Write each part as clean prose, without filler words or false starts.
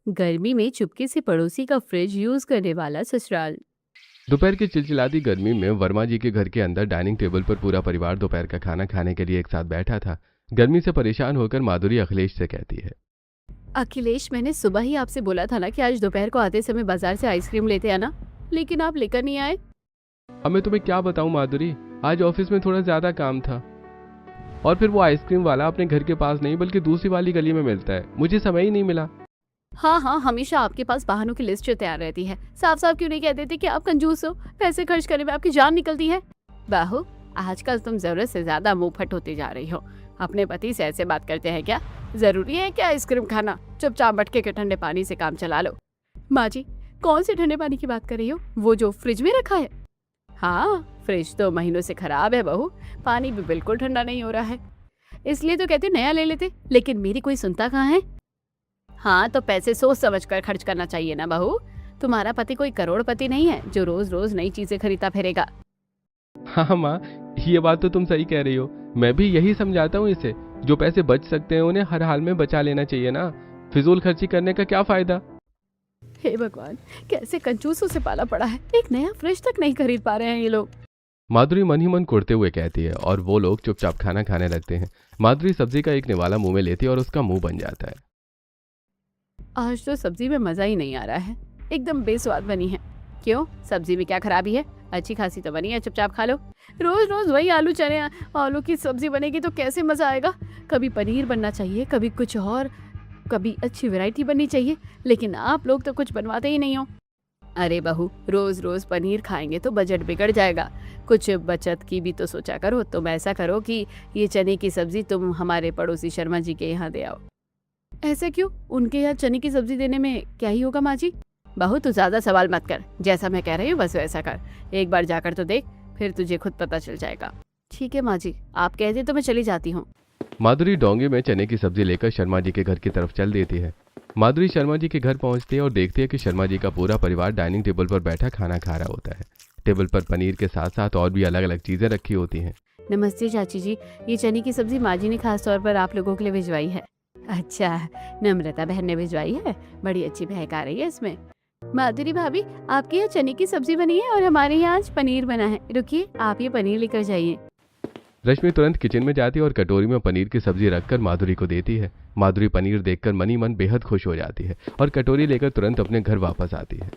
गर्मी में चुपके से पड़ोसी का फ्रिज यूज करने वाला ससुराल। दोपहर की चिलचिलाती गर्मी में वर्मा जी के घर के अंदर डाइनिंग टेबल पर पूरा परिवार दोपहर का खाना खाने के लिए एक साथ बैठा था। गर्मी से परेशान होकर माधुरी अखिलेश से कहती है। अखिलेश, मैंने सुबह ही आपसे बोला था ना कि आज दोपहर को आते समय बाजार से आइसक्रीम लेते आना, लेकिन आप लेकर नहीं आए। अब मैं तुम्हें क्या बताऊं माधुरी, आज ऑफिस में थोड़ा ज्यादा काम था। और फिर वो आइसक्रीम वाला अपने घर के पास नहीं बल्कि दूसरी वाली गली में मिलता है, मुझे समय ही नहीं मिला। हाँ हाँ, हमेशा आपके पास बहानों की लिस्ट तैयार रहती है। साफ साफ क्यों नहीं कह देते कि आप कंजूस हो, पैसे खर्च करने में आपकी जान निकलती है। बाहू, आजकल तुम जरूरत से ज्यादा मुंह फट होती जा रही हो। अपने पति से ऐसे बात करते हैं क्या? जरूरी है क्या आइसक्रीम खाना? चुपचाप मटके के ठंडे पानी से काम चला लो। माँ जी, कौन से ठंडे पानी की बात कर रही हो? वो जो फ्रिज में रखा है? हाँ, फ्रिज तो महीनों से खराब है बहू, पानी भी बिल्कुल ठंडा नहीं हो रहा है। इसलिए तो कहती हूँ नया ले लेते, लेकिन मेरी कोई सुनता कहाँ है। हाँ, तो पैसे सोच समझ कर खर्च करना चाहिए ना बहू। तुम्हारा पति कोई करोड़पति नहीं है जो रोज रोज नई चीजें खरीदता फिरेगा। हाँ माँ, ये बात तो तुम सही कह रही हो। मैं भी यही समझाता हूँ इसे, जो पैसे बच सकते हैं उन्हें हर हाल में बचा लेना चाहिए ना। फिजूल खर्ची करने का क्या फायदा। हे भगवान, कैसे कंजूसों से पाला पड़ा है। एक नया फ्रिज तक नहीं खरीद पा रहे हैं ये लोग। माधुरी मन ही मन कुड़ते हुए कहती है और वो लोग चुपचाप खाना खाने लगते हैं। माधुरी सब्जी का एक निवाला मुंह में लेती है और उसका मुंह बन जाता है। आज तो सब्जी में मजा ही नहीं आ रहा है, एकदम बेस्वाद बनी है। क्यों, सब्जी में क्या खराबी है? अच्छी खासी तो बनी है, चुपचाप खा लो। रोज रोज वही आलू चने आलू की सब्जी बनेगी तो कैसे मजा आएगा? कभी पनीर बनना चाहिए, कभी कुछ और, कभी अच्छी वैरायटी बननी चाहिए, लेकिन आप लोग तो कुछ बनवाते ही नहीं हो। अरे बहू, रोज रोज पनीर खाएंगे तो बजट बिगड़ जाएगा। कुछ बचत की भी तो सोचा करो। तुम ऐसा करो कि ये चने की सब्जी तुम हमारे पड़ोसी शर्मा जी के यहाँ दे आओ। ऐसे क्यों? उनके यहाँ चने की सब्जी देने में क्या ही होगा माँ जी? बहू, तू ज्यादा सवाल मत कर, जैसा मैं कह रही हूँ बस वैसा कर। एक बार जाकर तो देख, फिर तुझे खुद पता चल जाएगा। ठीक है माँ जी, आप कहते तो मैं चली जाती हूँ। माधुरी डोंगे में चने की सब्जी लेकर शर्मा जी के घर की तरफ चल देती है। माधुरी शर्मा जी के घर पहुंचती है और देखती है कि शर्मा जी का पूरा परिवार डाइनिंग टेबल पर बैठा खाना खा रहा होता है। टेबल पर पनीर के साथ साथ और भी अलग अलग चीजें रखी होती हैं। नमस्ते चाची जी, ये चने की सब्जी माँ जी ने खास तौर पर आप लोगों के लिए भिजवाई है। अच्छा, नम्रता बहन ने भिजवाई है? बड़ी अच्छी महक आ रही है इसमें। माधुरी भाभी, आपके यहाँ चने की सब्जी बनी है और हमारे यहाँ आज पनीर बना है। रुकिए, आप ये पनीर लेकर जाइए। रश्मि तुरंत किचन में जाती है और कटोरी में पनीर की सब्जी रखकर माधुरी को देती है। माधुरी पनीर देखकर मनी मन बेहद खुश हो जाती है और कटोरी लेकर तुरंत अपने घर वापस आती है।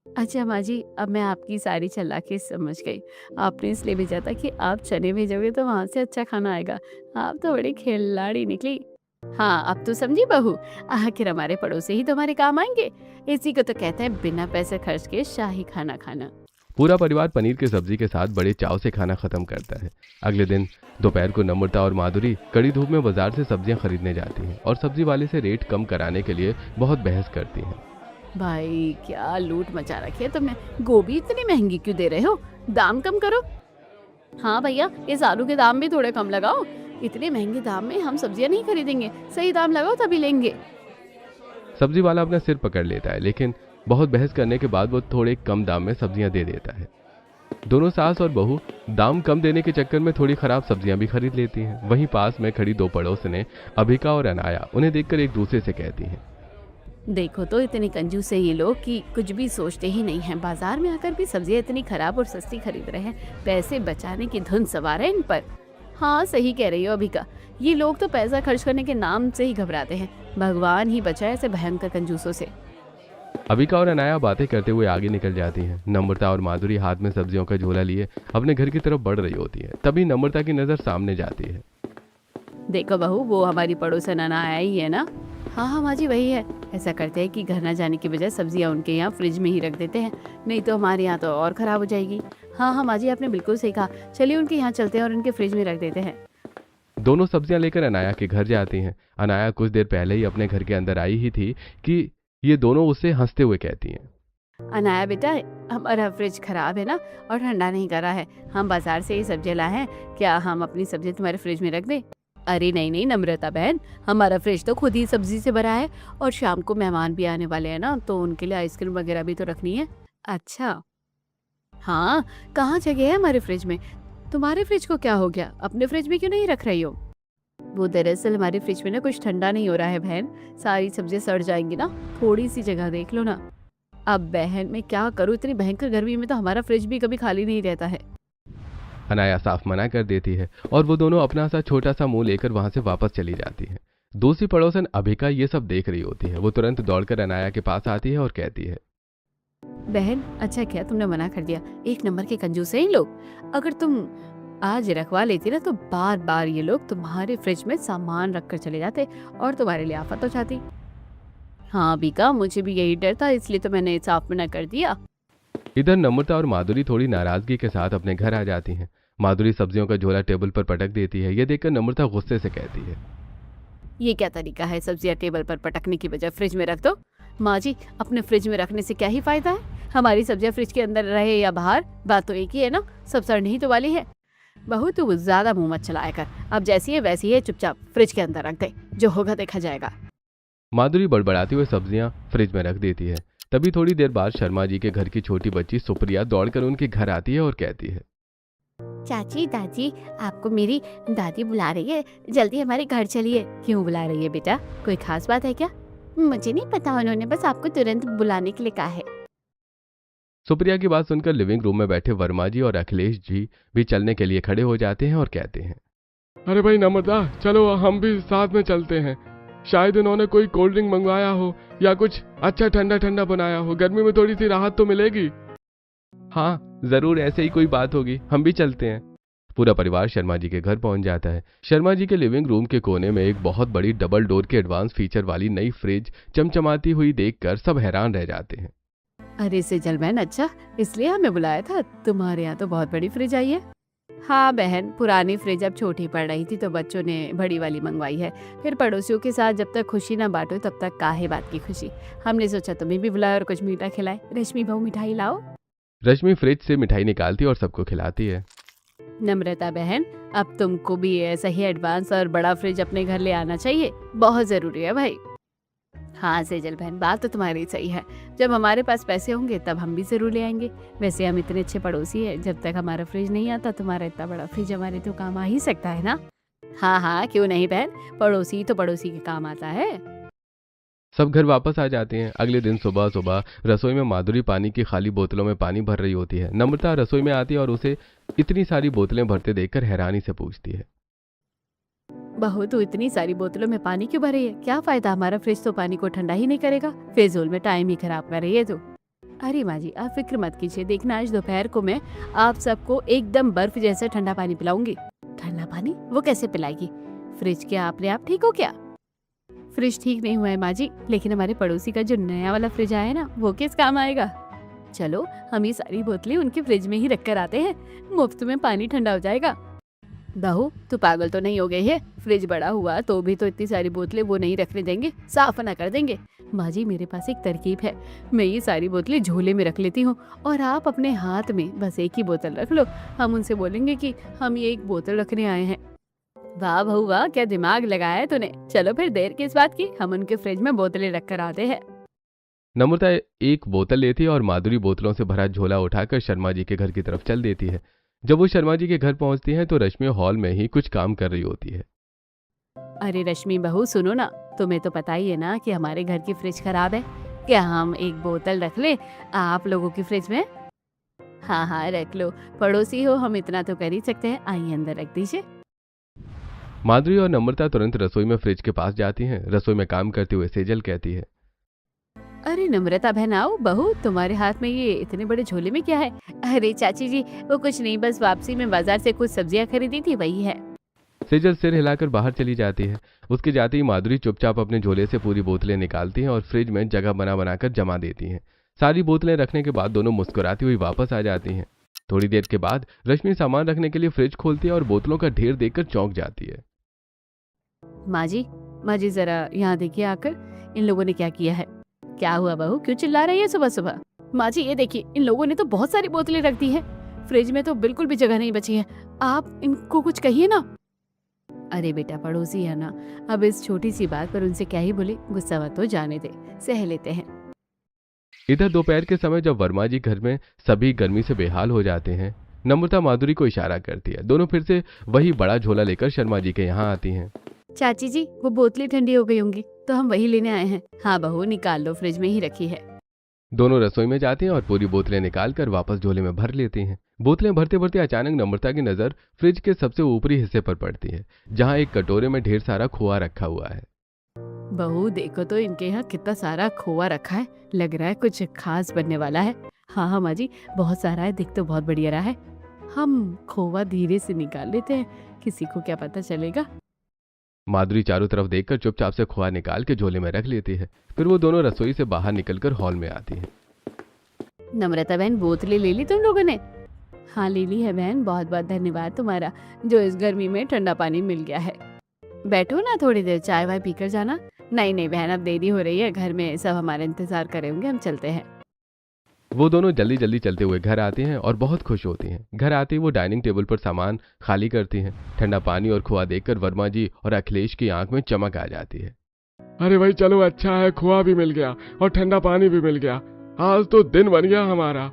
अच्छा माँ जी, अब मैं आपकी सारी चालाकी समझ गई। आपने इसलिए भेजा था कि आप चने भेजोगे तो वहाँ से अच्छा खाना आएगा। आप तो बड़ी खिलाड़ी निकली। हाँ, अब तो समझी बहू। आखिर हमारे पड़ोसी ही तुम्हारे काम आएंगे। इसी को तो कहते हैं बिना पैसे खर्च के शाही खाना खाना। पूरा परिवार पनीर की सब्जी के साथ बड़े चाव से खाना खत्म करता है। अगले दिन दोपहर को नम्रता और माधुरी कड़ी धूप में बाजार से सब्जियां खरीदने जाती हैं और सब्जी वाले से रेट कम कराने के लिए बहुत बहस करती हैं। भाई, क्या लूट मचा रखी है तुमने। गोभी इतनी महंगी क्यों दे रहे हो? दाम कम करो। हाँ भैया, इस आलू के दाम भी थोड़े कम लगाओ। इतने महंगे दाम में हम सब्जियां नहीं खरीदेंगे। सही दाम लगाओ तभी लेंगे। सब्जी वाला अपना सिर पकड़ लेता है, लेकिन बहुत बहस करने के बाद वो थोड़े कम दाम में सब्जियां दे देता है। दोनों सास और बहू दाम कम देने के चक्कर में थोड़ी खराब सब्जियां भी खरीद लेती हैं। वहीं पास में खड़ी दो पड़ोसनें अभिका और अनाया उन्हें देखकर एक दूसरे से कहती हैं। देखो तो, इतने कंजूस है ये लोग कि कुछ भी सोचते ही नहीं हैं। बाजार में आकर भी सब्जियां इतनी खराब और सस्ती खरीद रहे हैं। पैसे बचाने की धुन सवार है इन पर। हाँ, सही कह रही हो अभिका। ये लोग तो पैसा खर्च करने के नाम से ही घबराते हैं। भगवान ही बचाए ऐसे भयंकर कंजूसों से। अभिका और अनाया बातें करते हुए आगे निकल जाती हैं। नम्रता और माधुरी हाथ में सब्जियों का झोला लिए अपने घर की तरफ बढ़ रही होती है। तभी नम्रता की नजर सामने जाती है। देखो बहू, वो हमारी पड़ोसन अनाया ही है ना? हाँ हाँ माँ जी, वही है। ऐसा करते हैं कि घर ना जाने की बजाय सब्जियाँ उनके यहाँ फ्रिज में ही रख देते हैं, नहीं तो हमारे यहाँ तो और खराब हो जाएगी। हाँ हाँ माँ जी, आपने बिल्कुल सही कहा। चलिए उनके यहाँ चलते हैं और उनके फ्रिज में रख देते हैं। दोनों सब्जियां लेकर अनाया के घर जाती हैं। अनाया कुछ देर पहले ही अपने घर के अंदर आई ही थी कि ये दोनों उससे हंसते हुए कहती हैं। अनाया बेटा, हमारा फ्रिज खराब है ना और ठंडा नहीं करा है। हम बाजार से ही सब्जियाँ लाए हैं, क्या हम अपनी सब्जी तुम्हारे फ्रिज में रख दें? अरे नहीं नहीं नम्रता बहन, हमारा फ्रिज तो खुद ही सब्जी से भरा है और शाम को मेहमान भी आने वाले हैं ना, तो उनके लिए आइसक्रीम वगैरह भी तो रखनी है। अच्छा हाँ, कहाँ जगह है हमारे फ्रिज में? तुम्हारे फ्रिज को क्या हो गया? अपने फ्रिज में क्यों नहीं रख रही हो? वो दरअसल हमारे फ्रिज में ना कुछ ठंडा नहीं हो रहा है बहन, सारी सब्जियां सड़ जाएंगी ना, थोड़ी सी जगह देख लो ना। अब बहन मैं क्या करूँ, इतनी भयंकर गर्मी में तो हमारा फ्रिज भी कभी खाली नहीं रहता है। अनाया साफ मना कर देती है और वो दोनों अपना सा छोटा सा मुंह लेकर वहां से वापस चली जाती है। दूसरी पड़ोसन अभिका ये सब देख रही होती है। वो तुरंत दौड़कर अनाया के पास आती है और कहती है, बहन अच्छा क्या तुमने मना कर दिया, एक नंबर के कंजूस है इन लोग। अगर तुम आज रखवा लेती ना तो बार बार ये लोग तुम्हारे फ्रिज में सामान रख कर चले जाते और तुम्हारे लिए आफत हो जाती। हाँ बीका, मुझे भी यही डर था, इसलिए तो मैंने साफ मना कर दिया। इधर नम्रता और माधुरी थोड़ी नाराजगी के साथ अपने घर आ जाती हैं। माधुरी सब्जियों का झोला टेबल पर पटक देती है। ये देखकर नम्रता गुस्से से कहती है, ये क्या तरीका है, सब्जियां टेबल पर पटकने की बजाय फ्रिज में रख दो। माँ जी, अपने फ्रिज में रखने से क्या ही फायदा है, हमारी सब्जियां फ्रिज के अंदर रहे या बाहर, बात तो एक ही है ना, सब सड़ने ही तो वाली है। बहू तू ज्यादा मुंह मत चलाया कर, अब जैसी है वैसी है, चुपचाप फ्रिज के अंदर रख दे, जो होगा देखा जाएगा। माधुरी बड़बड़ाती हुए सब्जियां फ्रिज में रख देती है। तभी थोड़ी देर बाद शर्मा जी के घर की छोटी बच्ची सुप्रिया दौड़कर उनके घर आती है और कहती है, चाची दादी, आपको मेरी दादी बुला रही है, जल्दी हमारे घर चलिए। क्यों बुला रही है बेटा, कोई खास बात है क्या? मुझे नहीं पता, उन्होंने बस आपको तुरंत बुलाने के लिए कहा है। सुप्रिया की बात सुनकर लिविंग रूम में बैठे वर्मा जी और अखिलेश जी भी चलने के लिए खड़े हो जाते हैं और कहते हैं, अरे भाई नम्रता, चलो हम भी साथ में चलते हैं। शायद उन्होंने कोई कोल्ड ड्रिंक मंगवाया हो या कुछ अच्छा ठंडा ठंडा बनाया हो, गर्मी में थोड़ी सी राहत तो मिलेगी। हाँ जरूर ऐसे ही कोई बात होगी, हम भी चलते हैं। पूरा परिवार शर्मा जी के घर पहुंच जाता है। शर्मा जी के लिविंग रूम के कोने में एक बहुत बड़ी डबल डोर के एडवांस फीचर वाली नई फ्रिज चमचमाती हुई देखकर सब हैरान रह जाते हैं। अरे सेजल बहन, अच्छा इसलिए हमें बुलाया था, तुम्हारे यहाँ तो बहुत बड़ी फ्रिज आई है। हाँ बहन, पुरानी फ्रिज अब छोटी पड़ रही थी तो बच्चों ने बड़ी वाली मंगवाई है। फिर पड़ोसियों के साथ जब तक खुशी ना बांटो तब तक काहे बात की खुशी, हमने सोचा तुम्हें भी बुलाए और कुछ मीठा खिलाए। रश्मि बहू मिठाई लाओ। रश्मि फ्रिज से मिठाई निकालती और सबको खिलाती है। नम्रता बहन, अब तुमको भी ऐसा ही एडवांस और बड़ा फ्रिज अपने घर ले आना चाहिए, बहुत जरूरी है भाई। हाँ सेजल बहन, बात तो तुम्हारी सही है, जब हमारे पास पैसे होंगे तब हम भी जरूर ले आएंगे। वैसे हम इतने अच्छे पड़ोसी हैं, जब तक हमारा फ्रिज नहीं आता तुम्हारा इतना बड़ा फ्रिज हमारे तो काम आ ही सकता है ना। हाँ हाँ क्यों नहीं बहन, पड़ोसी तो पड़ोसी के काम आता है। सब घर वापस आ जाते हैं। अगले दिन सुबह सुबह रसोई में माधुरी पानी की खाली बोतलों में पानी भर रही होती है। नम्रता रसोई में आती है और उसे इतनी सारी बोतलें भरते देखकर हैरानी से पूछती है, बहू तू इतनी सारी बोतलों में पानी क्यों भर रही है, क्या फायदा, हमारा फ्रिज तो पानी को ठंडा ही नहीं करेगा, फिजूल में टाइम ही खराब कर रही है तू। अरे माँ जी, आप फिक्र मत कीजिए, देखना आज दोपहर को मैं आप सबको एकदम बर्फ जैसा ठंडा पानी पिलाऊंगी। ठंडा पानी वो कैसे पिलाएगी, फ्रिज क्या अपने आप ठीक हो क्या? फ्रिज ठीक नहीं हुआ है माँ जी, लेकिन हमारे पड़ोसी का जो नया वाला फ्रिज आया है ना, वो किस काम आएगा। चलो हम ये सारी बोतलें उनके फ्रिज में ही रख कर आते हैं, मुफ्त में पानी ठंडा हो जाएगा। बहू तू पागल तो नहीं हो गई है, फ्रिज बड़ा हुआ तो भी तो इतनी सारी बोतलें वो नहीं रखने देंगे, साफ ना कर देंगे। माँ जी मेरे पास एक तरकीब है, मैं ये सारी बोतलें झोले में रख लेती हूँ और आप अपने हाथ में बस एक ही बोतल रख लो, हम उनसे बोलेंगे कि हम ये एक बोतल रखने आए हैं। वाह बहू वाह, क्या दिमाग लगाया है तूने। चलो फिर देर किस बात की, हम उनके फ्रिज में बोतलें रख कर आते हैं। नम्रता एक बोतल लेती है और माधुरी बोतलों से भरा झोला उठाकर शर्मा जी के घर की तरफ चल देती है। जब वो शर्मा जी के घर पहुंचती है तो रश्मि हॉल में ही कुछ काम कर रही होती है। अरे रश्मि बहू सुनो ना, तुम्हें तो पता ही है ना कि हमारे घर की फ्रिज खराब है, क्या हम एक बोतल रख ले आप लोगों की फ्रिज में? हाँ हाँ रख लो, पड़ोसी हो हम इतना तो कर ही सकते हैं, आइए अंदर रख दीजिए। माधुरी और नम्रता तुरंत रसोई में फ्रिज के पास जाती हैं। रसोई में काम करते हुए सेजल कहती है, अरे नम्रता बहन आओ, बहू तुम्हारे हाथ में ये इतने बड़े झोले में क्या है? अरे चाची जी वो कुछ नहीं, बस वापसी में बाजार से कुछ सब्जियां खरीदी थी वही है। सेजल सिर हिलाकर बाहर चली जाती है। उसके जाते ही माधुरी चुपचाप अपने झोले से पूरी बोतलें निकालती हैं और फ्रिज में जगह बना बनाकर जमा देती हैं। सारी बोतलें रखने के बाद दोनों मुस्कुराती हुई वापस आ जाती हैं। थोड़ी देर के बाद रश्मि सामान रखने के लिए फ्रिज खोलती है और बोतलों का ढेर देखकर चौंक जाती है। माँ जी जरा यहाँ देखिए आकर, इन लोगों ने क्या किया है। क्या हुआ बहू, क्यों चिल्ला रही है सुबह सुबह? माँ जी ये देखिए, इन लोगों ने तो बहुत सारी बोतलें रख दी हैं, फ्रिज में तो बिल्कुल भी जगह नहीं बची है, आप इनको कुछ कहिए ना। अरे बेटा पड़ोसी है ना, अब इस छोटी सी बात पर उनसे क्या ही बोले, गुस्सा मत हो, जाने दे, सह लेते हैं। इधर दोपहर के समय जब वर्मा जी घर में सभी गर्मी से बेहाल हो जाते हैं, नम्रता माधुरी को इशारा करती है। दोनों फिर से वही बड़ा झोला लेकर शर्मा जी के यहाँ आती हैं। चाची जी वो बोतलें ठंडी हो गई होंगी तो हम वही लेने आए हैं। हाँ बहू निकाल लो, फ्रिज में ही रखी है। दोनों रसोई में जाते हैं और पूरी बोतलें निकाल कर वापस झोले में भर लेती हैं। बोतलें भरते भरते अचानक नम्रता की नजर फ्रिज के सबसे ऊपरी हिस्से पर पड़ती है, जहां एक कटोरे में ढेर सारा खोआ रखा हुआ है। बहू देखो तो इनके यहाँ कितना सारा खोआ रखा है, लग रहा है कुछ खास बनने वाला है। हाँ हाँ माँ जी, बहुत सारा है, दिख तो बहुत बढ़िया रहा है। हम खोआ धीरे से निकाल लेते हैं, किसी को क्या पता चलेगा। माधुरी चारों तरफ देखकर चुपचाप से खोआ निकाल के झोले में रख लेती है। फिर वो दोनों रसोई से बाहर निकलकर हॉल में आती हैं। नम्रता बहन बोतलें ले ली तुम लोगों ने? हाँ ले ली है बहन, बहुत बहुत धन्यवाद तुम्हारा, जो इस गर्मी में ठंडा पानी मिल गया है। बैठो ना थोड़ी देर, चाय वाय पीकर जाना। नहीं नहीं बहन, अब देरी हो रही है, घर में सब हमारा इंतजार करे होंगे, हम चलते हैं। वो दोनों जल्दी जल्दी चलते हुए घर आते हैं और बहुत खुश होती हैं। घर आते ही वो डाइनिंग टेबल पर सामान खाली करती हैं। ठंडा पानी और खोआ देखकर वर्मा जी और अखिलेश की आंख में चमक आ जाती है। अरे भाई चलो, अच्छा है, खोआ भी मिल गया और ठंडा पानी भी मिल गया। आज तो दिन बन गया हमारा।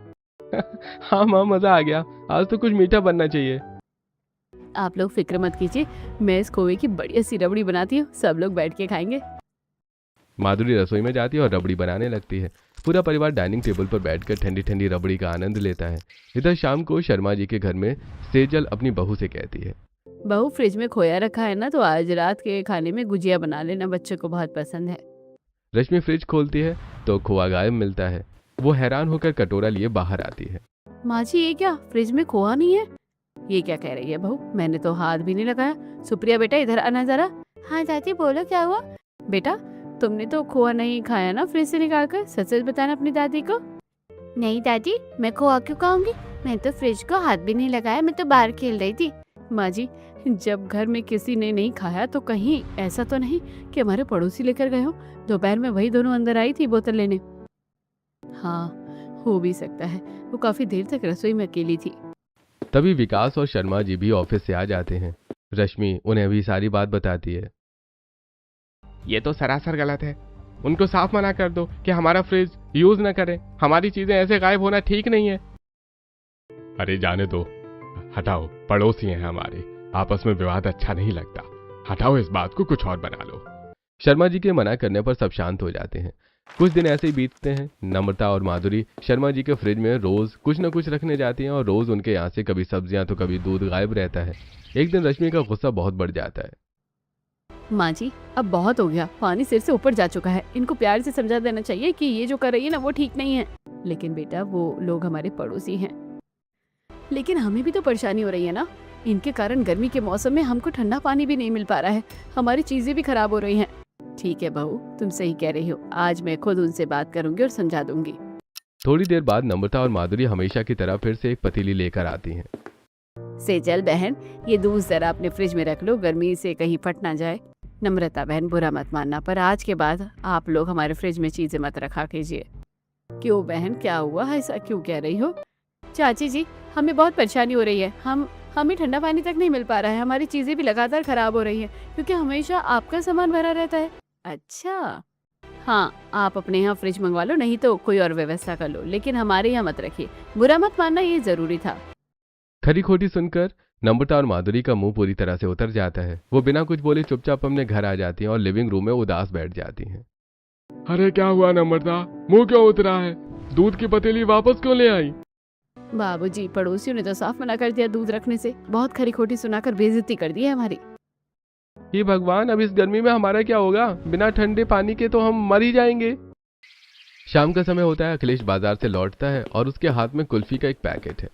हाँ माँ, मजा आ गया। आज तो कुछ मीठा बनना चाहिए। आप लोग फिक्र मत कीजिए, मैं इस खोए की बढ़िया सी रबड़ी बनाती हूँ, सब लोग बैठ के खाएंगे। माधुरी रसोई में जाती है और रबड़ी बनाने लगती है। पूरा परिवार डाइनिंग टेबल पर बैठकर ठंडी ठंडी रबड़ी का आनंद लेता है। इधर शाम को शर्मा जी के घर में सेजल अपनी बहू से कहती है, बहू फ्रिज में खोया रखा है ना, तो आज रात के खाने में गुजिया बना लेना, बच्चों को बहुत पसंद है। रश्मि फ्रिज खोलती है तो खोआ गायब मिलता है। वो हैरान होकर कटोरा लिए बाहर आती है। माँ जी ये क्या, फ्रिज में खोआ नहीं है? ये क्या कह रही है बहू, मैंने तो हाथ भी नहीं लगाया। सुप्रिया बेटा इधर आना जरा। हाँ चाची बोलो क्या हुआ? बेटा तुमने तो खोआ नहीं खाया ना फ्रिज से निकाल कर, सच सच बताना अपनी दादी को। नहीं दादी, मैं खोआ क्यों खाऊंगी, मैं तो फ्रिज को हाथ भी नहीं लगाया, मैं तो बाहर खेल रही थी। माँ जी जब घर में किसी ने नहीं खाया तो कहीं ऐसा तो नहीं कि हमारे पड़ोसी लेकर गए हो? दोपहर में वही दोनों अंदर आई थी बोतल लेने। हाँ हो भी सकता है, वो काफी देर तक रसोई में अकेली थी। तभी विकास और शर्मा जी भी ऑफिस से आ जाते हैं। रश्मि उन्हें भी सारी बात बताती है। ये तो सरासर गलत है, उनको साफ मना कर दो कि हमारा फ्रिज यूज न करें, हमारी चीजें ऐसे गायब होना ठीक नहीं है। अरे जाने दो, हटाओ, पड़ोसी हैं हमारे, आपस में विवाद अच्छा नहीं लगता, हटाओ इस बात को, कुछ और बना लो। शर्मा जी के मना करने पर सब शांत हो जाते हैं। कुछ दिन ऐसे ही बीतते हैं। नम्रता और माधुरी शर्मा जी के फ्रिज में रोज कुछ न कुछ रखने जाती हैं और रोज उनके यहाँ से कभी सब्जियां तो कभी दूध गायब रहता है। एक दिन रश्मि का गुस्सा बहुत बढ़ जाता है। माँ जी अब बहुत हो गया, पानी सिर से ऊपर जा चुका है, इनको प्यार से समझा देना चाहिए कि ये जो कर रही है ना वो ठीक नहीं है। लेकिन बेटा वो लोग हमारे पड़ोसी हैं, लेकिन हमें भी तो परेशानी हो रही है ना, इनके कारण गर्मी के मौसम में हमको ठंडा पानी भी नहीं मिल पा रहा है, हमारी चीजें भी खराब हो रही हैं। ठीक है बहू तुम सही कह रही हो, आज मैं खुद उनसे बात करूंगी और समझा दूंगी। थोड़ी देर बाद नम्रता और माधुरी हमेशा की तरह फिर से एक पतीली लेकर आती हैं। सेजल बहन ये दूध जरा अपने फ्रिज में रख लो, गर्मी से कहीं फट ना जाए। नम्रता बहन बुरा मत मानना, पर आज के बाद आप लोग हमारे फ्रिज में चीजें मत रखा कीजिए। क्यों बहन क्या हुआ, ऐसा क्यों कह रही हो? चाची जी हमें बहुत परेशानी हो रही है, हमें ठंडा पानी तक नहीं मिल पा रहा है, हमारी चीजें भी लगातार खराब हो रही है क्योंकि हमेशा आपका सामान भरा रहता है। अच्छा हाँ आप अपने यहाँ फ्रिज मंगवा लो, नहीं तो कोई और व्यवस्था कर लो, लेकिन हमारे यहाँ मत रखिए, बुरा मत मानना, ये जरूरी था। खरी खोटी सुनकर नम्रता और माधुरी का मुंह पूरी तरह से उतर जाता है। वो बिना कुछ बोले चुपचाप अपने घर आ जाती हैं और लिविंग रूम में उदास बैठ जाती हैं। अरे क्या हुआ नम्रता, मुंह क्यों उतरा है, दूध की पतीली वापस क्यों ले आई? बाबूजी पड़ोसियों ने तो साफ मना कर दिया दूध रखने से, बहुत खरी खोटी सुनाकर बेइज्जती कर दी है हमारी। हे भगवान, अब इस गर्मी में हमारा क्या होगा, बिना ठंडे पानी के तो हम मर ही जाएंगे। शाम का समय होता है। अखिलेश बाजार से लौटता है और उसके हाथ में कुल्फी का एक पैकेट है।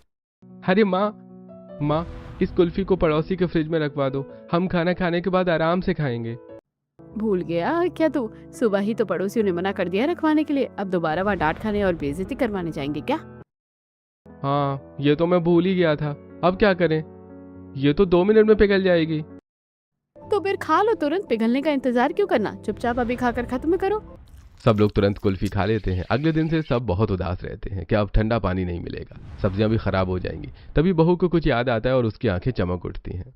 अरे माँ इस कुल्फी को पड़ोसी के फ्रिज में रखवा दो, हम खाना खाने के बाद आराम से खाएंगे। भूल गया क्या तू, सुबह ही तो पड़ोसियों ने मना कर दिया रखवाने के लिए, अब दोबारा वहाँ डांट खाने और बेइज्जती करवाने जाएंगे क्या? हाँ ये तो मैं भूल ही गया था, अब क्या करें, ये तो 2 मिनट में पिघल जाएगी। तो फिर खा लो तुरंत, पिघलने का इंतजार क्यों करना, चुपचाप अभी खाकर खत्म करो। सब लोग तुरंत कुल्फी खा लेते हैं। अगले दिन से सब बहुत उदास रहते हैं कि अब ठंडा पानी नहीं मिलेगा, सब्जियां भी खराब हो जाएंगी। तभी बहू को कुछ याद आता है और उसकी आंखें चमक उठती हैं।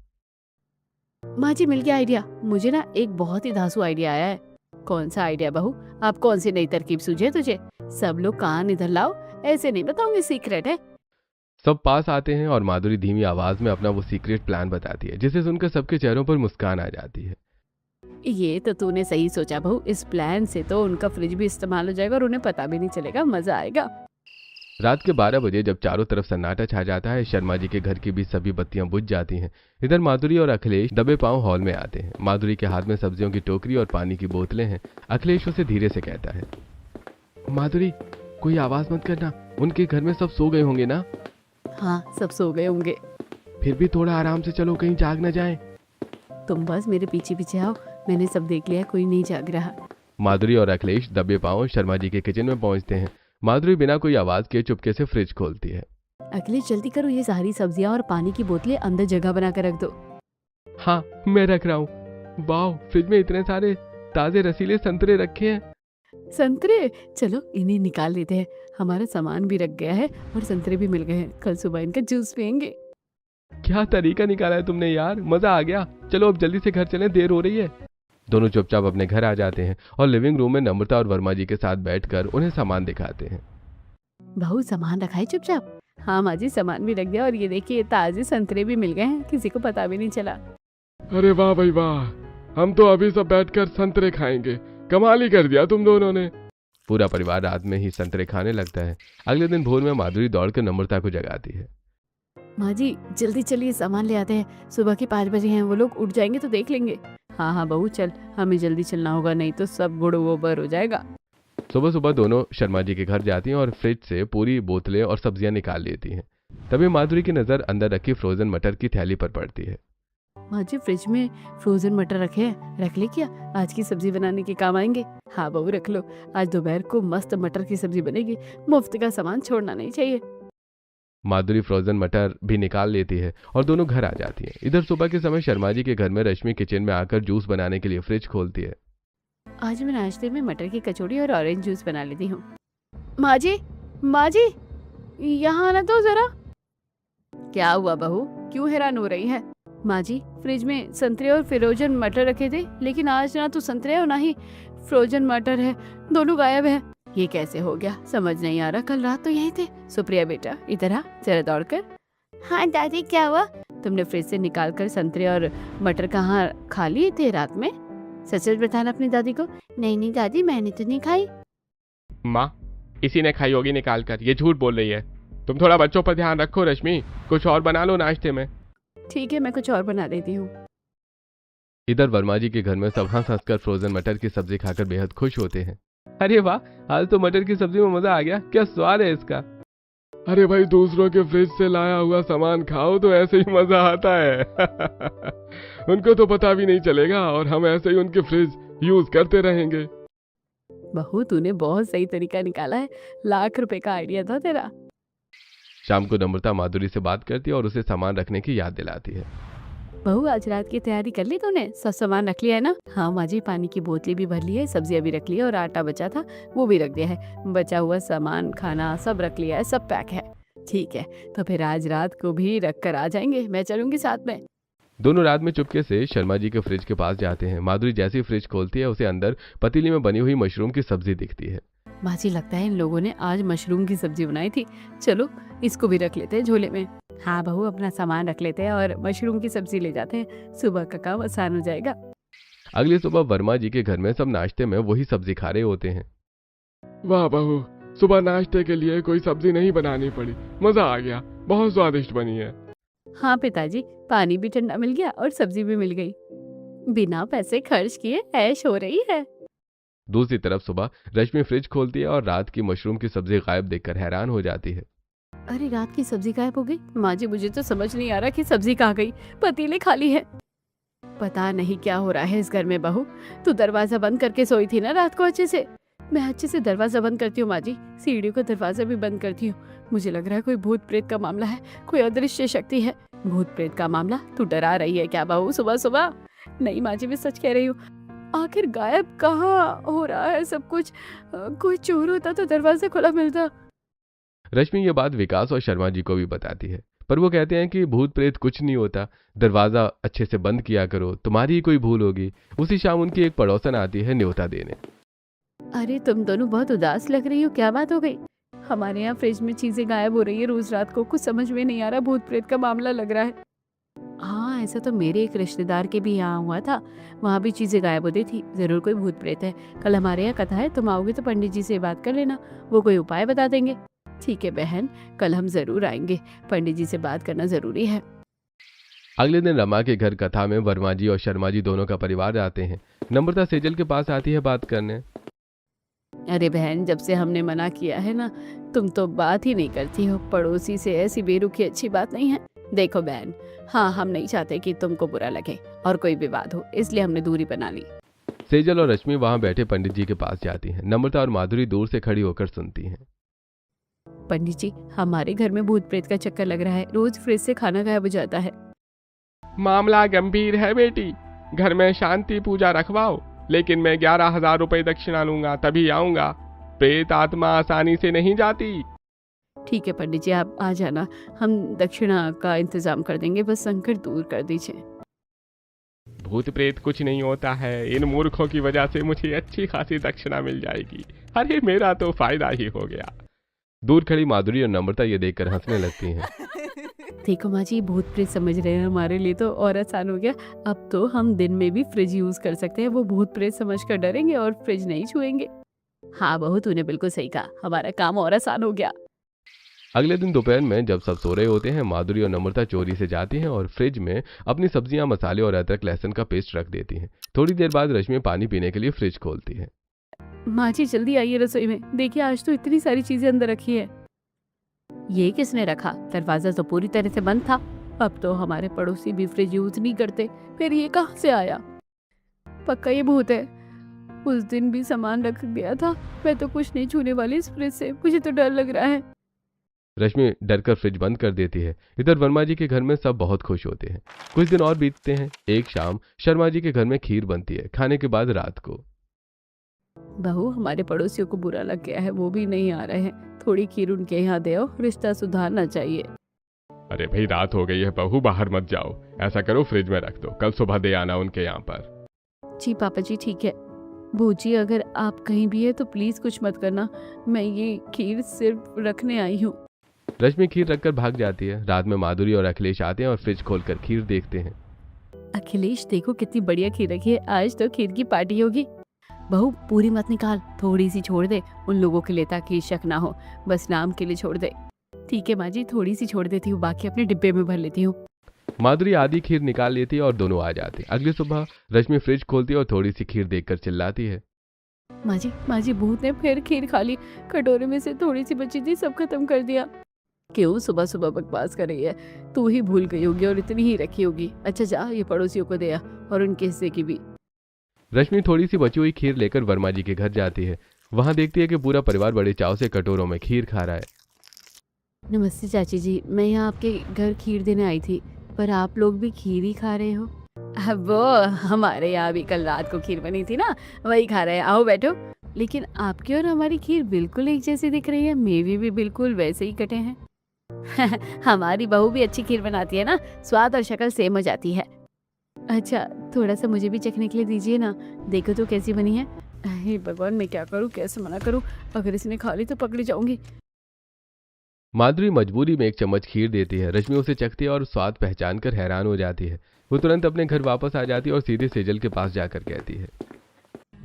माँ जी मिल गया आइडिया, मुझे ना एक बहुत ही धांसू आइडिया आया है। कौन सा आइडिया बहू, आप कौन सी नई तरकीब सूझे तुझे? सब लोग कान इधर लाओ, ऐसे नहीं बताऊंगी, सीक्रेट है। सब पास आते हैं और माधुरी धीमी आवाज में अपना वो सीक्रेट प्लान बताती है, जिसे सुनकर सबके चेहरों पर मुस्कान आ जाती है। ये तो तूने सही सोचा बहू, इस प्लान से तो उनका फ्रिज भी इस्तेमाल हो जाएगा और उन्हें पता भी नहीं चलेगा, मजा आएगा। रात के 12 बजे जब चारों तरफ सन्नाटा छा जाता है, शर्मा जी के घर की भी सभी बत्तियां बुझ जाती हैं। इधर माधुरी और अखिलेश दबे पांव हॉल में आते हैं। माधुरी के हाथ में सब्जियों की टोकरी और पानी की बोतलें हैं। अखिलेश उसे धीरे से कहता है, माधुरी कोई आवाज मत करना, उनके घर में सब सो गए होंगे ना। हाँ, सब सो गए होंगे। फिर भी थोड़ा आराम से चलो, कहीं जाग न जाए। तुम बस मेरे पीछे पीछे आओ, मैंने सब देख लिया, कोई नहीं जाग रहा। माधुरी और अखिलेश दबे पांव शर्मा जी के किचन में पहुंचते हैं। माधुरी बिना कोई आवाज के चुपके से फ्रिज खोलती है। अखिलेश जल्दी करो, ये सारी सब्जियां और पानी की बोतलें अंदर जगह बना कर रख दो। हाँ मैं रख रहा हूँ। वाह, फ्रिज में इतने सारे ताजे रसीले संतरे रखे हैं। संतरे, चलो इन्हें निकाल लेते हैं, हमारा सामान भी रख गया है और संतरे भी मिल गए हैं, कल सुबह इनका जूस पियेंगे। क्या तरीका निकाला है तुमने यार, मजा आ गया। चलो अब जल्दी से घर चलें, देर हो रही है। दोनों चुपचाप अपने घर आ जाते हैं और लिविंग रूम में नम्रता और वर्मा जी के साथ बैठकर उन्हें सामान दिखाते हैं। बहू सामान रखा है चुपचाप? हाँ माँ जी, सामान भी रख दिया और ये देखिए ताजे संतरे भी मिल गए हैं, किसी को पता भी नहीं चला। अरे वाह भाई वाह, हम तो अभी सब बैठकर संतरे खाएंगे। कमाल ही कर दिया तुम दोनों ने। पूरा परिवार रात में ही संतरे खाने लगता है। अगले दिन भोर में माधुरी दौड़कर नम्रता को जगाती है। माँ जी जल्दी चलिए, सामान ले आते हैं, सुबह के 5 बजे हैं, वो लोग उठ जाएंगे तो देख लेंगे। हाँ हाँ बहू चल, हमें जल्दी चलना होगा, नहीं तो सब गुड़ गोबर हो जाएगा। सुबह सुबह दोनों शर्मा जी के घर जाती हैं और फ्रिज से पूरी बोतलें और सब्जियां निकाल लेती हैं। तभी माधुरी की नजर अंदर रखी फ्रोजन मटर की थैली पर पड़ती है। माँ जी फ्रिज में फ्रोजन मटर रखे हैं, रख ले क्या, आज की सब्जी बनाने के काम आएंगे। हाँ बहू रख लो, आज दोपहर को मस्त मटर की सब्जी बनेगी, मुफ्त का सामान छोड़ना नहीं चाहिए। माधुरी फ्रोजन मटर भी निकाल लेती है और दोनों घर आ जाती हैं। इधर सुबह के समय शर्मा जी के घर में रश्मि किचन में आकर जूस बनाने के लिए फ्रिज खोलती है। आज मैं नाश्ते में मटर की कचौड़ी और ऑरेंज जूस बना लेती हूँ। माँ जी, माँ जी यहाँ आना तो जरा। क्या हुआ बहू, क्यों हैरान हो रही है? माँ जी फ्रिज में संतरे और फ्रोजन मटर रखे थे, लेकिन आज ना तो संतरे और ना ही फ्रोजन मटर है, दोनों गायब है। ये कैसे हो गया, समझ नहीं आ रहा, कल रात तो यहीं थे। सुप्रिया बेटा इधर आ जरा दौड़कर। हाँ दादी क्या हुआ? तुमने फ्रिज से निकाल कर संतरे और मटर कहाँ खा लिए थे रात में? सच सच बताना अपनी दादी को। नहीं नहीं दादी, मैंने तो नहीं खाई। माँ, इसी ने खाई होगी निकाल कर, ये झूठ बोल रही है। तुम थोड़ा बच्चों पर ध्यान रखो रश्मि, कुछ और बना लो नाश्ते में। ठीक है, मैं कुछ और बना देती हूँ। इधर वर्मा जी के घर में सब हंस हंसकर फ्रोजन मटर की सब्जी खाकर बेहद खुश होते हैं। अरे वाह, आज तो मटर की सब्जी में मजा आ गया, क्या स्वाद है इसका। अरे भाई, दूसरों के फ्रिज से लाया हुआ सामान खाओ तो ऐसे ही मजा आता है। उनको तो पता भी नहीं चलेगा और हम ऐसे ही उनके फ्रिज यूज करते रहेंगे। बहू तूने बहुत सही तरीका निकाला है, लाख रुपए का आइडिया था तेरा। शाम को नम्रता माधुरी से बात करती है और उसे सामान रखने की याद दिलाती है। बहू आज रात की तैयारी कर ली तूने, सब सामान रख लिया है ना? हाँ माँ जी, पानी की बोतलें भी भर ली है, सब्जियां भी रख ली है और आटा बचा था वो भी रख दिया है, बचा हुआ सामान खाना सब रख लिया है, सब पैक है। ठीक है, तो फिर आज रात को भी रख कर आ जाएंगे, मैं चलूंगी साथ में। दोनों रात में चुपके से शर्मा जी के फ्रिज के पास जाते हैं। माधुरी जैसे ही फ्रिज खोलती है, उसे अंदर पतीली में बनी हुई मशरूम की सब्जी दिखती है। माँ जी लगता है इन लोगों ने आज मशरूम की सब्जी बनाई थी, चलो इसको भी रख लेते हैं झोले में। हाँ बहू, अपना सामान रख लेते हैं और मशरूम की सब्जी ले जाते हैं, सुबह का काम आसान हो जाएगा। अगली सुबह वर्मा जी के घर में सब नाश्ते में वही सब्जी खा रहे होते हैं। वाह बहू, सुबह नाश्ते के लिए कोई सब्जी नहीं बनानी पड़ी, मजा आ गया, बहुत स्वादिष्ट बनी है। हाँ पिताजी, पानी भी ठंडा मिल गया और सब्जी भी मिल गई, बिना पैसे खर्च किए ऐश हो रही है। दूसरी तरफ सुबह रश्मि फ्रिज खोलती है और रात की मशरूम की सब्जी गायब देखकर हैरान हो जाती है। अरे रात की सब्जी गायब हो गई? माँ जी मुझे तो समझ नहीं आ रहा कि सब्जी कहाँ गई, पतीले खाली है। पता नहीं क्या हो रहा है इस घर में। बहू तू दरवाजा बंद करके सोई थी ना रात को अच्छे से? मैं अच्छे से दरवाजा बंद करती हूँ माँ जी, सीढ़ियों का दरवाजा भी बंद करती हूँ। मुझे लग रहा है कोई भूत प्रेत का मामला है, कोई अदृश्य शक्ति है। भूत प्रेत का मामला? तू डरा रही है क्या बहू सुबह सुबह? नहीं माँ जी, मैं सच कह रही हूँ। आखिर गायब कहाँ हो रहा है सब कुछ? कोई चोर होता तो दरवाजा खुला मिलता। रश्मि ये बात विकास और शर्मा जी को भी बताती है, पर वो कहते हैं कि भूत प्रेत कुछ नहीं होता, दरवाजा अच्छे से बंद किया करो, तुम्हारी ही कोई भूल होगी। उसी शाम उनकी एक पड़ोसन आती है न्योता देने। अरे तुम दोनों बहुत उदास लग रही हो, क्या बात हो गई? हमारे यहाँ फ्रिज में चीजें गायब हो रही है रोज रात को, कुछ समझ में नहीं आ रहा, भूत प्रेत का मामला लग रहा है। हाँ ऐसा तो मेरे एक रिश्तेदार के भी यहाँ हुआ था, वहाँ भी चीजें गायब होती थी। जरूर कोई भूत प्रेत है। कल हमारे यहाँ कथा है, तुम आओगे तो पंडित जी से बात कर लेना, वो कोई उपाय बता देंगे। ठीक है बहन, कल हम जरूर आएंगे, पंडित जी से बात करना जरूरी है। अगले दिन रमा के घर कथा में वर्मा जी और शर्मा जी दोनों का परिवार आते हैं। नम्रता सेजल के पास आती है बात करने। अरे बहन, जब से हमने मना किया है ना, तुम तो बात ही नहीं करती हो। पड़ोसी से ऐसी बेरुखी अच्छी बात नहीं है। देखो बहन, हाँ, हम नहीं चाहते कि तुमको बुरा लगे और कोई विवाद हो, इसलिए हमने दूरी बना ली। सेजल और रश्मि वहां बैठे पंडित जी के पास जाती हैं। नम्रता और माधुरी दूर से खड़ी होकर सुनती हैं। पंडित जी, हमारे घर में भूत प्रेत का चक्कर लग रहा है, रोज फ्रिज से खाना गायब हो जाता है। मामला गंभीर है बेटी, घर में शांति पूजा रखवाओ, लेकिन मैं 11,000 रुपए दक्षिणा लूंगा, तभी आऊंगा। प्रेत आत्मा आसानी से नहीं जाती। ठीक है पंडित जी, आप आ जाना, हम दक्षिणा का इंतजाम कर देंगे, बस संकट दूर कर दीजिए। भूत प्रेत कुछ नहीं होता है, इन मूर्खों की वजह से मुझे अच्छी खासी दक्षिणा मिल जाएगी। अरे मेरा तो फायदा ही हो गया। दूर खड़ी माधुरी और नम्रता ये देखकर हंसने लगती हैं। देखो माँ जी, भूत प्रेत समझ रहे हैं, हमारे लिए तो और आसान हो गया। अब तो हम दिन में भी फ्रिज यूज कर सकते हैं, वो भूत प्रेत समझकर डरेंगे और फ्रिज नहीं छुएंगे। हाँ बहू, तूने बिल्कुल सही कहा, हमारा काम और आसान हो गया। अगले दिन दोपहर में जब सब सो रहे होते हैं, माधुरी और नम्रता चोरी से जाती हैं और फ्रिज में अपनी सब्जियां, मसाले और अदरक लहसुन का पेस्ट रख देती हैं। थोड़ी देर बाद रश्मि पानी पीने के लिए फ्रिज खोलती है। माँ जी जल्दी आइए रसोई में, देखिए आज तो इतनी सारी चीजें अंदर रखी है। ये किसने रखा? दरवाजा तो पूरी तरह से बंद था। अब तो हमारे पड़ोसी भी फ्रिज यूज नहीं करते, फिर ये कहाँ से आया? पक्का ये भूत है। उस दिन भी सामान रख दिया था, मैं तो कुछ नहीं छूने वाली इस फ्रिज से, मुझे तो डर लग रहा है। रश्मि डरकर फ्रिज बंद कर देती है। इधर वर्मा जी के घर में सब बहुत खुश होते हैं। कुछ दिन और बीतते हैं। एक शाम शर्मा जी के घर में खीर बनती है। खाने के बाद रात को बहू, हमारे पड़ोसियों को बुरा लग गया है, वो भी नहीं आ रहे हैं, थोड़ी खीर उनके यहाँ दे आओ, रिश्ता सुधारना चाहिए। अरे भाई, रात हो गई है बहू, बाहर मत जाओ। ऐसा करो, फ्रिज में रख दो, कल सुबह दे आना उनके यहाँ पर। जी पापा जी, ठीक है। बूजी, अगर आप कहीं भी है तो प्लीज कुछ मत करना, मैं ये खीर सिर्फ रखने आई हूँ। रश्मि खीर रखकर भाग जाती है। रात में माधुरी और अखिलेश आते हैं और फ्रिज खोलकर खीर देखते हैं। अखिलेश, देखो कितनी बढ़िया खीर रखी है, आज तो खीर की पार्टी होगी। बहू, पूरी मत निकाल, थोड़ी सी छोड़ दे उन लोगों के लिए, ताकि शक ना हो, बस नाम के लिए छोड़ दे। ठीक है माँ जी, थोड़ी सी छोड़ देती हूँ, बाकी अपने डिब्बे में भर लेती हूँ। माधुरी आधी खीर निकाल लेती है और दोनों आ जाते हैं। अगली सुबह रश्मि फ्रिज खोलती है और थोड़ी सी खीर देखकर चिल्लाती है। माँ जी, भूत ने फिर खीर खा ली, कटोरे में से थोड़ी सी बची थी, सब खत्म कर दिया। क्यों सुबह सुबह बकवास कर रही है? तू ही भूल गई होगी और इतनी ही रखी होगी। अच्छा जा, ये पड़ोसियों को दे आ, और उनके हिस्से की भी। रश्मि थोड़ी सी बची हुई खीर लेकर वर्मा जी के घर जाती है। वहां देखती है कि पूरा परिवार बड़े चाव से कटोरों में खीर खा रहा है। नमस्ते चाची जी, मैं यहाँ आपके घर खीर देने आई थी, पर आप लोग भी खीर ही खा रहे हो? अब वो हमारे यहाँ भी कल रात को खीर बनी थी ना, वही खा रहे हैं। आओ बैठो। लेकिन आपकी और हमारी खीर बिल्कुल एक जैसी दिख रही है, मेवे भी बिल्कुल वैसे ही कटे हैं। हमारी बहू भी अच्छी खीर बनाती है ना, स्वाद और शक्ल सेम हो जाती है। अच्छा, थोड़ा सा मुझे भी चखने के लिए दीजिए ना, देखो तो कैसी बनी है। हे भगवान, मैं क्या करूँ, कैसे मना करूँ? अगर इसने खा ली तो पकड़ी जाऊंगी। माधुरी मजबूरी में एक चम्मच खीर देती है। रश्मि उसे चखती है और स्वाद पहचान कर हैरान हो जाती है। वो तुरंत अपने घर वापस आ जाती है और सीधे सेजल के पास जाकर कहती है,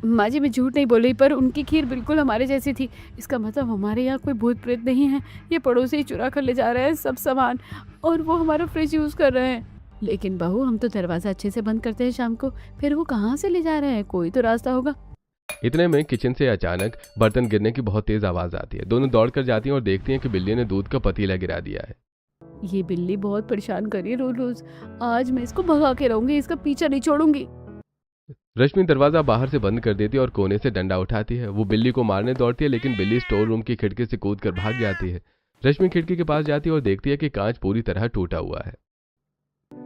माँ जी, मैं झूठ नहीं बोल रही, पर उनकी खीर बिल्कुल हमारे जैसी थी। इसका मतलब हमारे यहाँ कोई भूत प्रेत नहीं है, ये पड़ोसी ही चुरा कर ले जा रहे हैं सब सामान, और वो हमारा फ्रिज यूज कर रहे हैं। लेकिन बहू, हम तो दरवाजा अच्छे से बंद करते हैं शाम को, फिर वो कहाँ से ले जा रहे हैं? कोई तो रास्ता होगा। इतने में किचन से अचानक बर्तन गिरने की बहुत तेज आवाज आती है। दोनों दौड़कर जाती हैं और देखती हैं कि बिल्ली ने दूध का पतीला गिरा दिया है। ये बिल्ली बहुत परेशान कर रही है रोज रोज, आज मैं इसको भगा के रहूंगी, इसका पीछा नहीं छोड़ूंगी। रश्मि दरवाजा बाहर से बंद कर देती है और कोने से डंडा उठाती है। वो बिल्ली को मारने दौड़ती है, लेकिन बिल्ली स्टोर रूम की खिड़की से कूदकर भाग जाती है। रश्मि खिड़की के पास जाती है और देखती है कि कांच पूरी तरह टूटा हुआ है।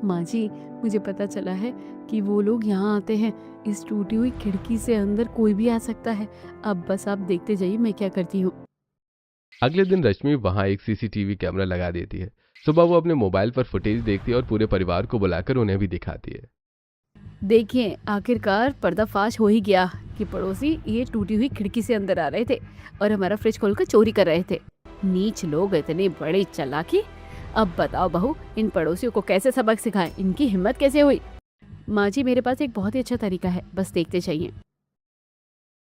माँ जी, मुझे पता चला है कि वो लोग यहाँ आते हैं, इस टूटी हुई खिड़की से अंदर कोई भी आ सकता है। अब बस आप देखते जाइए मैं क्या करती हूँ। अगले दिन रश्मि वहां एक सीसीटीवी कैमरा लगा देती है। सुबह वो अपने मोबाइल पर फुटेज देखती है और पूरे परिवार को बुलाकर उन्हें भी दिखाती है। देखिए, आखिरकार पर्दाफाश हो ही गया कि पड़ोसी ये टूटी हुई खिड़की से अंदर आ रहे थे और हमारा फ्रिज खोलकर चोरी कर रहे थे। नीच लोग, इतने बड़े चालाकी। अब बताओ बहू, इन पड़ोसियों को कैसे सबक सिखाएं, इनकी हिम्मत कैसे हुई? माँ जी, मेरे पास एक बहुत ही अच्छा तरीका है, बस देखते चाहिए।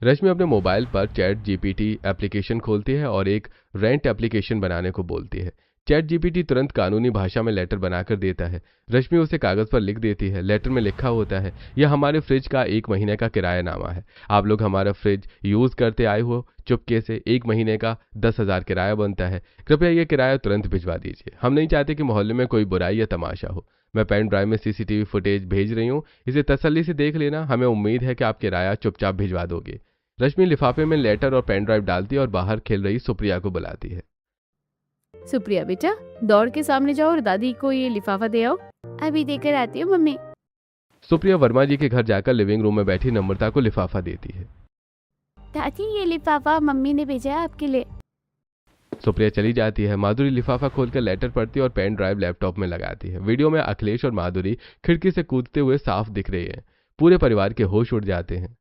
रश्मि अपने मोबाइल पर चैट जीपीटी एप्लीकेशन खोलती है और एक रेंट एप्लीकेशन बनाने को बोलती है। चैट जीपीटी तुरंत कानूनी भाषा में लेटर बनाकर देता है। रश्मि उसे कागज पर लिख देती है। लेटर में लिखा होता है, यह हमारे फ्रिज का 1 महीने का किरायानामा है। आप लोग हमारा फ्रिज यूज करते आए हो, चुपके से 1 महीने का 10,000 किराया बनता है। कृपया यह किराया तुरंत भिजवा दीजिए। हम नहीं चाहते कि मोहल्ले में कोई बुराई या तमाशा हो। मैं पेन ड्राइव में सीसीटीवी फुटेज भेज रही हूँ, इसे तसल्ली से देख लेना। हमें उम्मीद है कि आप किराया चुपचाप भिजवा दोगे। रश्मि लिफाफे में लेटर और पेन ड्राइव डालती है और बाहर खेल रही सुप्रिया को बुलाती है। सुप्रिया बेटा, दौड़ के सामने जाओ और दादी को ये लिफाफा दे आओ। अभी देकर आती हूँ मम्मी। सुप्रिया वर्मा जी के घर जाकर लिविंग रूम में बैठी नम्रता को लिफाफा देती है। दादी, ये लिफाफा मम्मी ने भेजा है आपके लिए। सुप्रिया चली जाती है। माधुरी लिफाफा खोलकर लेटर पढ़ती है और पेन ड्राइव लैपटॉप में लगाती है। वीडियो में अखिलेश और माधुरी खिड़की से कूदते हुए साफ दिख रही है। पूरे परिवार के होश उड़ जाते हैं।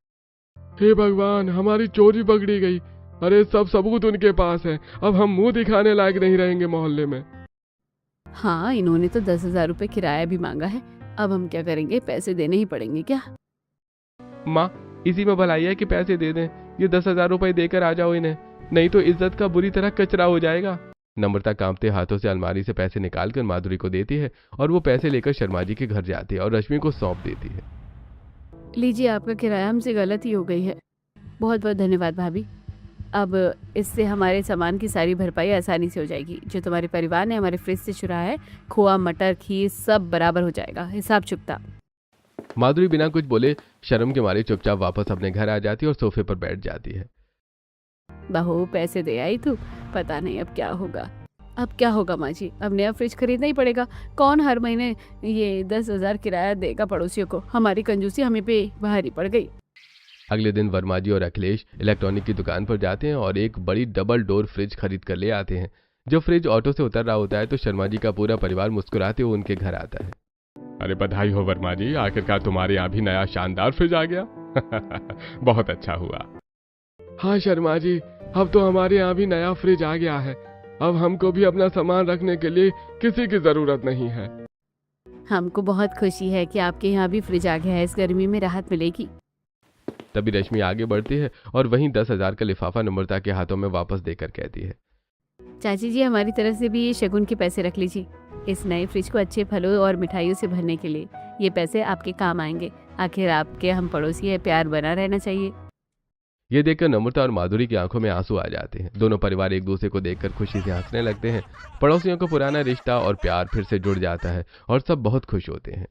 हे भगवान, हमारी चोरी पकड़ी गई। अरे सब सबूत उनके पास है, अब हम मुंह दिखाने लायक नहीं रहेंगे मोहल्ले में। हाँ, इन्होंने तो 10,000 रुपए किराया भी मांगा है। अब हम क्या करेंगे, पैसे देने ही पड़ेंगे क्या? माँ, इसी में भलाई है कि पैसे दे दें। ये 10,000 रुपए देकर आ जाओ इन्हें, नहीं तो इज्जत का बुरी तरह कचरा हो जाएगा। नम्रता कांपते हाथों से अलमारी से पैसे निकालकर माधुरी को देती है और वो पैसे लेकर शर्मा जी के घर जाती है और रश्मि को सौंप देती है। लीजिए, आपका किराया हमसे गलती हो गई है। बहुत बहुत धन्यवाद भाभी। अब इससे हमारे सामान की सारी भरपाई आसानी से हो जाएगी। जो तुम्हारे परिवार ने हमारे फ्रिज से चुराया है, खोआ, मटर, खीर सब बराबर हो जाएगा, हिसाब चुकता। माधुरी बिना कुछ बोले शर्म के मारे चुपचाप वापस अपने घर आ जाती है और सोफे पर बैठ जाती है। बहू, पैसे दे आई तू, पता नहीं अब क्या होगा। अब क्या होगा माँ जी, अब नया फ्रिज खरीदना ही पड़ेगा। कौन हर महीने ये 10,000 किराया देगा पड़ोसियों को? हमारी कंजूसी हमें पे भारी पड़ गई। अगले दिन वर्मा जी और अखिलेश इलेक्ट्रॉनिक की दुकान पर जाते हैं और एक बड़ी डबल डोर फ्रिज खरीद कर ले आते हैं। जब फ्रिज ऑटो से उतर रहा होता है तो शर्मा जी का पूरा परिवार मुस्कुराते हुए उनके घर आता है। अरे बधाई हो वर्मा जी, आखिरकार तुम्हारे यहाँ भी नया शानदार फ्रिज आ गया। बहुत अच्छा हुआ। हाँ शर्मा जी, अब तो हमारे यहाँ भी नया फ्रिज आ गया है। अब हमको भी अपना सामान रखने के लिए किसी की जरूरत नहीं है। हमको बहुत खुशी है कि आपके यहाँ भी फ्रिज आ गया है, इस गर्मी में राहत मिलेगी। तभी रश्मि आगे बढ़ती है और वहीं 10,000 का लिफाफा नम्रता के हाथों में वापस देकर कहती है, चाची जी, हमारी तरफ से भी ये शगुन के पैसे रख लीजिए, इस नए फ्रिज को अच्छे फलों और मिठाइयों से भरने के लिए। ये पैसे आपके काम आएंगे। आखिर आपके हम पड़ोसी है, प्यार बना रहना चाहिए। ये देखकर नम्रता और माधुरी की आंखों में आंसू आ जाते हैं। दोनों परिवार एक दूसरे को देखकर खुशी से हंसने लगते हैं। पड़ोसियों का पुराना रिश्ता और प्यार फिर से जुड़ जाता है और सब बहुत खुश होते हैं।